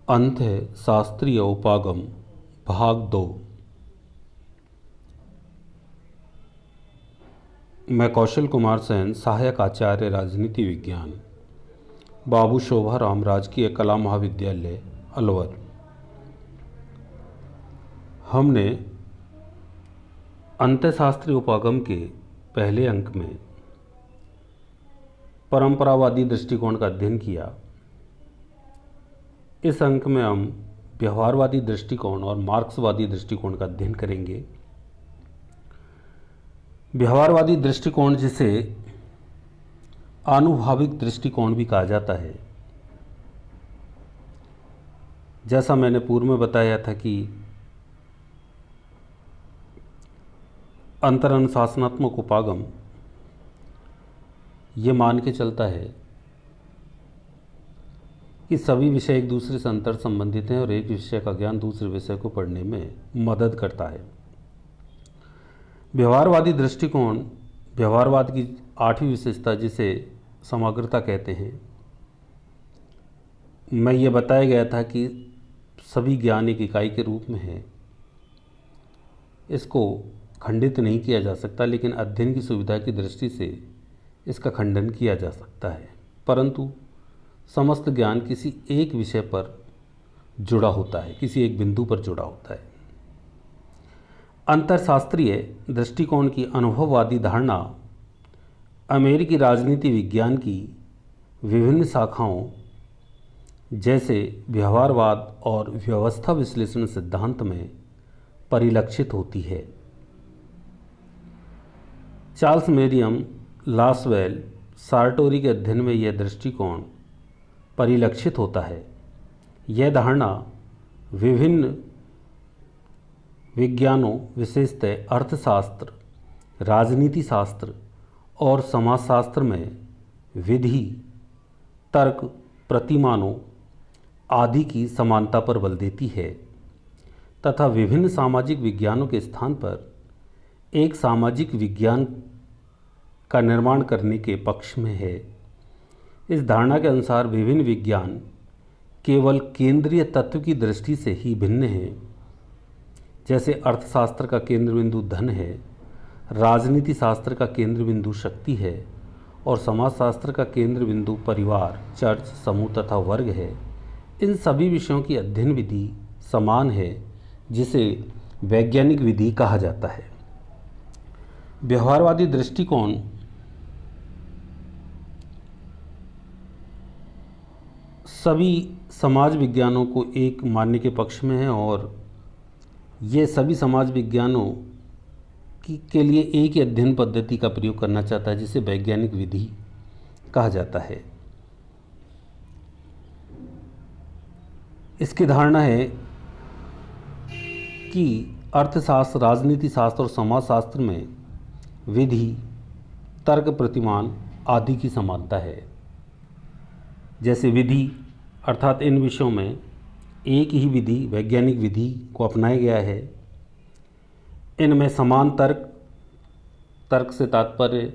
अंत है शास्त्रीय उपागम भाग 2। मैं कौशल कुमार सेन, सहायक आचार्य राजनीति विज्ञान, बाबू शोभाराम राजकीय कला महाविद्यालय अलवर। हमने अंत्यशास्त्रीय उपागम के पहले अंक में परंपरावादी दृष्टिकोण का अध्ययन किया। इस अंक में हम व्यवहारवादी दृष्टिकोण और मार्क्सवादी दृष्टिकोण का अध्ययन करेंगे। व्यवहारवादी दृष्टिकोण, जिसे आनुभाविक दृष्टिकोण भी कहा जाता है, जैसा मैंने पूर्व में बताया था कि अंतरनुशासनात्मक उपागम ये मान के चलता है कि सभी विषय एक दूसरे से अंतर संबंधित हैं और एक विषय का ज्ञान दूसरे विषय को पढ़ने में मदद करता है। व्यवहारवादी दृष्टिकोण व्यवहारवाद की 8वीं विशेषता, जिसे समग्रता कहते हैं, मैं ये बताया गया था कि सभी ज्ञान एक इकाई के रूप में है। इसको खंडित नहीं किया जा सकता, लेकिन अध्ययन की सुविधा की दृष्टि से इसका खंडन किया जा सकता है। परंतु समस्त ज्ञान किसी एक विषय पर जुड़ा होता है, किसी एक बिंदु पर जुड़ा होता है। अंतरशास्त्रीय दृष्टिकोण की अनुभववादी धारणा अमेरिकी राजनीति विज्ञान की विभिन्न शाखाओं जैसे व्यवहारवाद और व्यवस्था विश्लेषण सिद्धांत में परिलक्षित होती है। चार्ल्स मेरियम, लासवेल, सार्टोरी के अध्ययन में यह दृष्टिकोण परिलक्षित होता है। यह धारणा विभिन्न विज्ञानों, विशेषतः अर्थशास्त्र, राजनीति शास्त्र और समाजशास्त्र में विधि, तर्क, प्रतिमानों आदि की समानता पर बल देती है तथा विभिन्न सामाजिक विज्ञानों के स्थान पर एक सामाजिक विज्ञान का निर्माण करने के पक्ष में है। इस धारणा के अनुसार विभिन्न विज्ञान केवल केंद्रीय तत्व की दृष्टि से ही भिन्न हैं। जैसे अर्थशास्त्र का केंद्र बिंदु धन है, राजनीति शास्त्र का केंद्र बिंदु शक्ति है और समाजशास्त्र का केंद्र बिंदु परिवार, चर्च, समूह तथा वर्ग है। इन सभी विषयों की अध्ययन विधि समान है, जिसे वैज्ञानिक विधि कहा जाता है। व्यवहारवादी दृष्टिकोण सभी समाज विज्ञानों को एक मानने के पक्ष में है और ये सभी समाज विज्ञानों के लिए एक ही अध्ययन पद्धति का प्रयोग करना चाहता है, जिसे वैज्ञानिक विधि कहा जाता है। इसकी धारणा है कि अर्थशास्त्र, राजनीति शास्त्र और समाजशास्त्र में विधि, तर्क, प्रतिमान आदि की समानता है। जैसे विधि अर्थात इन विषयों में एक ही विधि, वैज्ञानिक विधि को अपनाया गया है। इनमें समान तर्क से तात्पर्य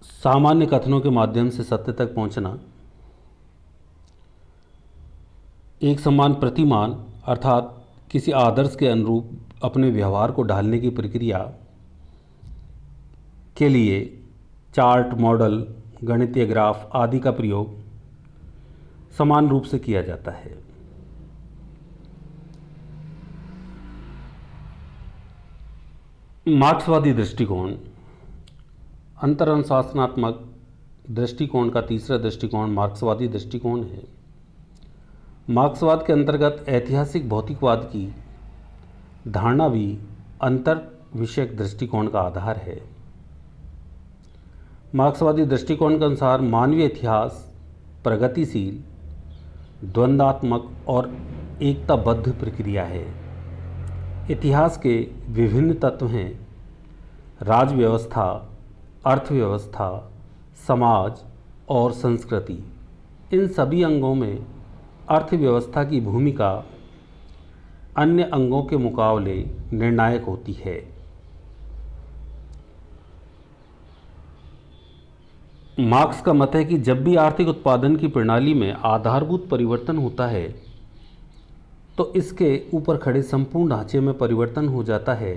सामान्य कथनों के माध्यम से सत्य तक पहुंचना, एक समान प्रतिमान अर्थात किसी आदर्श के अनुरूप अपने व्यवहार को ढालने की प्रक्रिया के लिए चार्ट, मॉडल, गणितीय ग्राफ आदि का प्रयोग समान रूप से किया जाता है। मार्क्सवादी दृष्टिकोण अंतरनुशासनात्मक दृष्टिकोण का तीसरा दृष्टिकोण मार्क्सवादी दृष्टिकोण है। मार्क्सवाद के अंतर्गत ऐतिहासिक भौतिकवाद की धारणा भी अंतर विषयक दृष्टिकोण का आधार है। मार्क्सवादी दृष्टिकोण के अनुसार मानवीय इतिहास प्रगतिशील, द्वंद्वात्मक और एकताबद्ध प्रक्रिया है। इतिहास के विभिन्न तत्व हैं: राज्य व्यवस्था, अर्थव्यवस्था, समाज और संस्कृति। इन सभी अंगों में अर्थव्यवस्था की भूमिका अन्य अंगों के मुकाबले निर्णायक होती है। मार्क्स का मत है कि जब भी आर्थिक उत्पादन की प्रणाली में आधारभूत परिवर्तन होता है तो इसके ऊपर खड़े संपूर्ण ढांचे में परिवर्तन हो जाता है।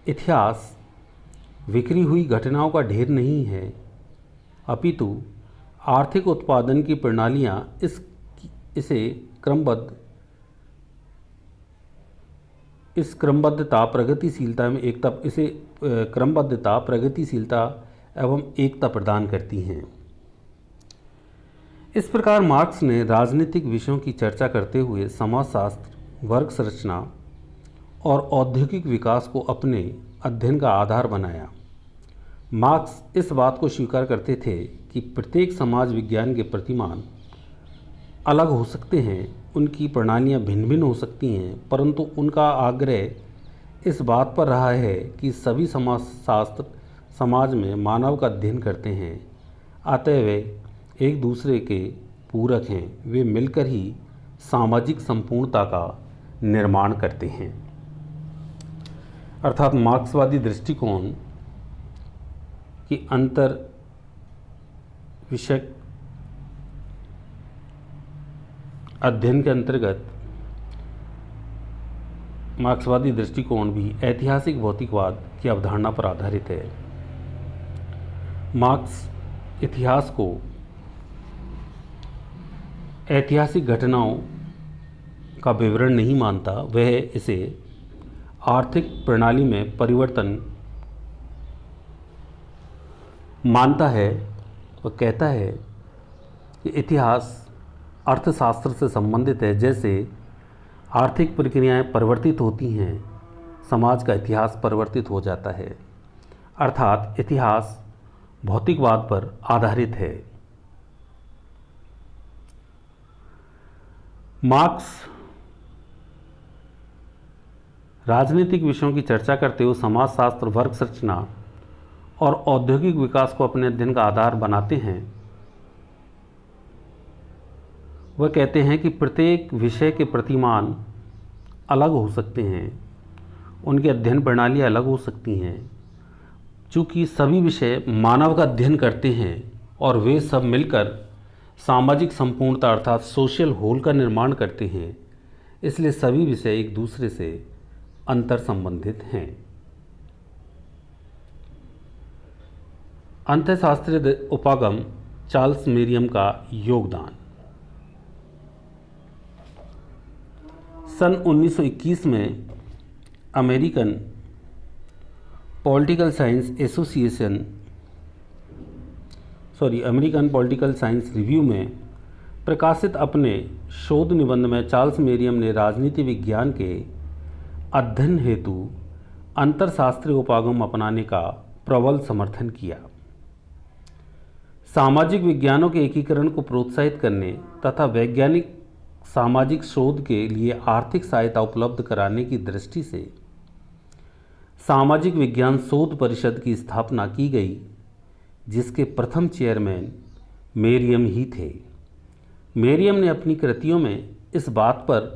इतिहास बिखरी हुई घटनाओं का ढेर नहीं है, अपितु आर्थिक उत्पादन की प्रणालियाँ इस क्रमबद्धता प्रगतिशीलता एवं एकता प्रदान करती हैं। इस प्रकार मार्क्स ने राजनीतिक विषयों की चर्चा करते हुए समाजशास्त्र, वर्ग संरचना और औद्योगिक विकास को अपने अध्ययन का आधार बनाया। मार्क्स इस बात को स्वीकार करते थे कि प्रत्येक समाज विज्ञान के प्रतिमान अलग हो सकते हैं, उनकी प्रणालियाँ भिन्न भिन्न हो सकती हैं, परंतु उनका आग्रह इस बात पर रहा है कि सभी समाजशास्त्र समाज में मानव का अध्ययन करते हैं, अतः वे एक दूसरे के पूरक हैं, वे मिलकर ही सामाजिक संपूर्णता का निर्माण करते हैं। अर्थात मार्क्सवादी दृष्टिकोण की अंतर विषय अध्ययन के अंतर्गत मार्क्सवादी दृष्टिकोण भी ऐतिहासिक भौतिकवाद की अवधारणा पर आधारित है। मार्क्स इतिहास को ऐतिहासिक घटनाओं का विवरण नहीं मानता, वह इसे आर्थिक प्रणाली में परिवर्तन मानता है। वह कहता है कि इतिहास अर्थशास्त्र से संबंधित है। जैसे आर्थिक प्रक्रियाएं परिवर्तित होती हैं, समाज का इतिहास परिवर्तित हो जाता है। अर्थात इतिहास भौतिकवाद पर आधारित है। मार्क्स राजनीतिक विषयों की चर्चा करते हुए समाजशास्त्र, वर्ग संरचना और औद्योगिक विकास को अपने अध्ययन का आधार बनाते हैं। वह कहते हैं कि प्रत्येक विषय के प्रतिमान अलग हो सकते हैं, उनकी अध्ययन प्रणाली अलग हो सकती हैं। चूँकि सभी विषय मानव का अध्ययन करते हैं और वे सब मिलकर सामाजिक संपूर्णता अर्थात सोशल होल का निर्माण करते हैं, इसलिए सभी विषय एक दूसरे से अंतर संबंधित हैं। अंतःशास्त्रीय उपागम चार्ल्स मेरियम का योगदान। सन 1921 में अमेरिकन पॉलिटिकल साइंस रिव्यू में प्रकाशित अपने शोध निबंध में चार्ल्स मेरियम ने राजनीति विज्ञान के अध्ययन हेतु अंतरशास्त्रीय उपागम अपनाने का प्रबल समर्थन किया। सामाजिक विज्ञानों के एकीकरण को प्रोत्साहित करने तथा वैज्ञानिक सामाजिक शोध के लिए आर्थिक सहायता उपलब्ध कराने की दृष्टि से सामाजिक विज्ञान शोध परिषद की स्थापना की गई, जिसके प्रथम चेयरमैन मेरियम ही थे। मेरियम ने अपनी कृतियों में इस बात पर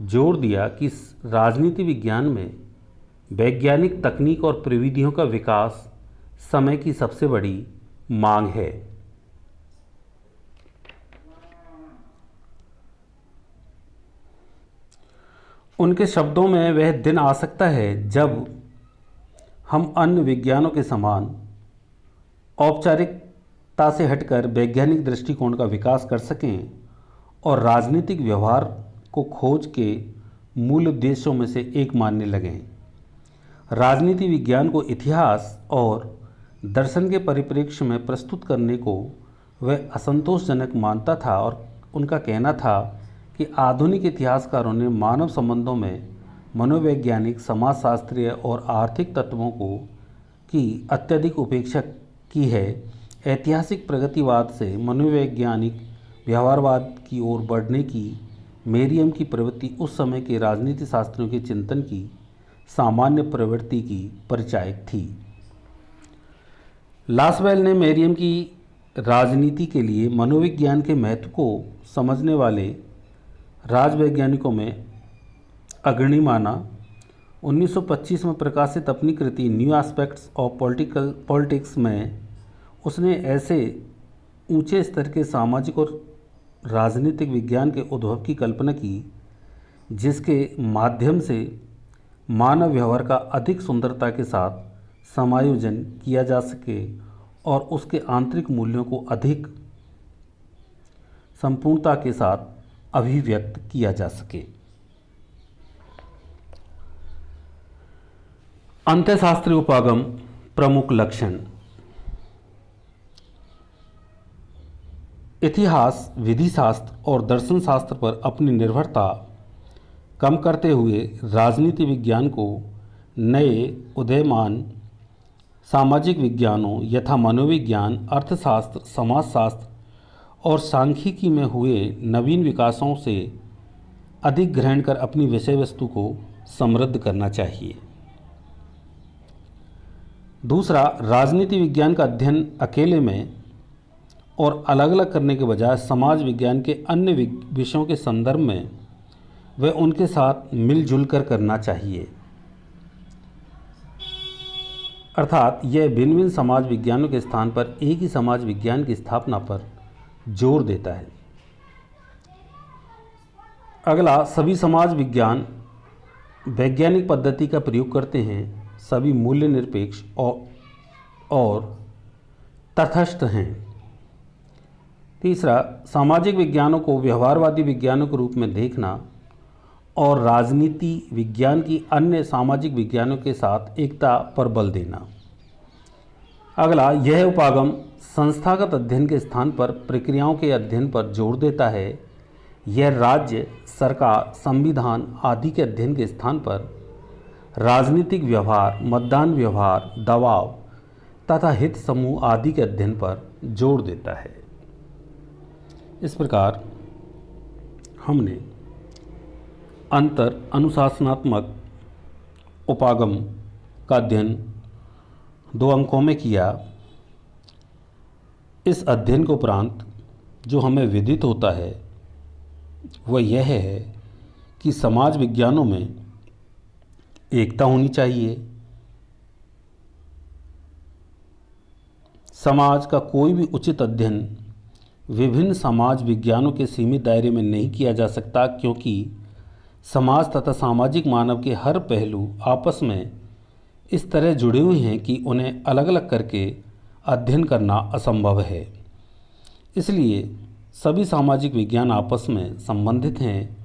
जोर दिया कि राजनीति विज्ञान में वैज्ञानिक तकनीक और प्रविधियों का विकास समय की सबसे बड़ी मांग है। उनके शब्दों में वह दिन आ सकता है जब हम अन्य विज्ञानों के समान औपचारिकता से हटकर वैज्ञानिक दृष्टिकोण का विकास कर सकें और राजनीतिक व्यवहार को खोज के मूल उद्देश्यों में से एक मानने लगें। राजनीति विज्ञान को इतिहास और दर्शन के परिप्रेक्ष्य में प्रस्तुत करने को वह असंतोषजनक मानता था और उनका कहना था कि आधुनिक इतिहासकारों ने मानव संबंधों में मनोवैज्ञानिक, समाजशास्त्रीय और आर्थिक तत्वों की अत्यधिक उपेक्षा की है। ऐतिहासिक प्रगतिवाद से मनोवैज्ञानिक व्यवहारवाद की ओर बढ़ने की मेरियम की प्रवृत्ति उस समय के राजनीति शास्त्रियों के चिंतन की सामान्य प्रवृत्ति की परिचायक थी। लासवेल ने मेरियम की राजनीति के लिए मनोविज्ञान के महत्व को समझने वाले राजवैज्ञानिकों में अग्रणी माना। 1925 में प्रकाशित अपनी कृति न्यू एस्पेक्ट्स ऑफ पॉलिटिक्स में उसने ऐसे ऊंचे स्तर के सामाजिक और राजनीतिक विज्ञान के उद्भव की कल्पना की जिसके माध्यम से मानव व्यवहार का अधिक सुंदरता के साथ समायोजन किया जा सके और उसके आंतरिक मूल्यों को अधिक संपूर्णता के साथ अभिव्यक्त किया जा सके। अंत्यशास्त्री उपागम प्रमुख लक्षण। इतिहास, विधि शास्त्र और दर्शन शास्त्र पर अपनी निर्भरता कम करते हुए राजनीति विज्ञान को नए उदयमान सामाजिक विज्ञानों यथा मनोविज्ञान, अर्थशास्त्र, समाजशास्त्र और सांख्यिकी में हुए नवीन विकासों से अधिक ग्रहण कर अपनी विषय वस्तु को समृद्ध करना चाहिए। दूसरा, राजनीति विज्ञान का अध्ययन अकेले में और अलग अलग करने के बजाय समाज विज्ञान के अन्य विषयों के संदर्भ में वह उनके साथ मिलजुल कर करना चाहिए। अर्थात यह भिन्न भिन्न समाज विज्ञानों के स्थान पर एक ही समाज विज्ञान की स्थापना पर जोर देता है। अगला, सभी समाज विज्ञान वैज्ञानिक पद्धति का प्रयोग करते हैं, सभी मूल्य निरपेक्ष और तटस्थ हैं। तीसरा, सामाजिक विज्ञानों को व्यवहारवादी विज्ञानों के रूप में देखना और राजनीति विज्ञान की अन्य सामाजिक विज्ञानों के साथ एकता पर बल देना। अगला, यह उपागम संस्थागत अध्ययन के स्थान पर प्रक्रियाओं के अध्ययन पर जोर देता है। यह राज्य, सरकार, संविधान आदि के अध्ययन के स्थान पर राजनीतिक व्यवहार, मतदान व्यवहार, दबाव तथा हित समूह आदि के अध्ययन पर जोर देता है। इस प्रकार हमने अंतर अनुशासनात्मक उपागम का अध्ययन 2 अंकों में किया। इस अध्ययन के उपरांत जो हमें विदित होता है वह यह है कि समाज विज्ञानों में एकता होनी चाहिए। समाज का कोई भी उचित अध्ययन विभिन्न समाज विज्ञानों के सीमित दायरे में नहीं किया जा सकता, क्योंकि समाज तथा सामाजिक मानव के हर पहलू आपस में इस तरह जुड़े हुए हैं कि उन्हें अलग अलग करके अध्ययन करना असंभव है। इसलिए सभी सामाजिक विज्ञान आपस में संबंधित हैं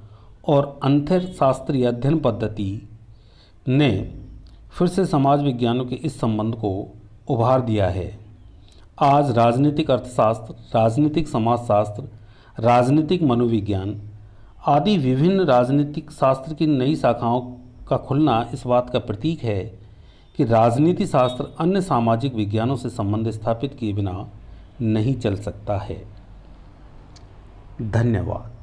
और अंतरशास्त्रीय अध्ययन पद्धति ने फिर से समाज विज्ञानों के इस संबंध को उभार दिया है। आज राजनीतिक अर्थशास्त्र, राजनीतिक समाजशास्त्र, राजनीतिक मनोविज्ञान आदि विभिन्न राजनीतिक शास्त्र की नई शाखाओं का खुलना इस बात का प्रतीक है कि राजनीति शास्त्र अन्य सामाजिक विज्ञानों से संबंध स्थापित किए बिना नहीं चल सकता है। धन्यवाद।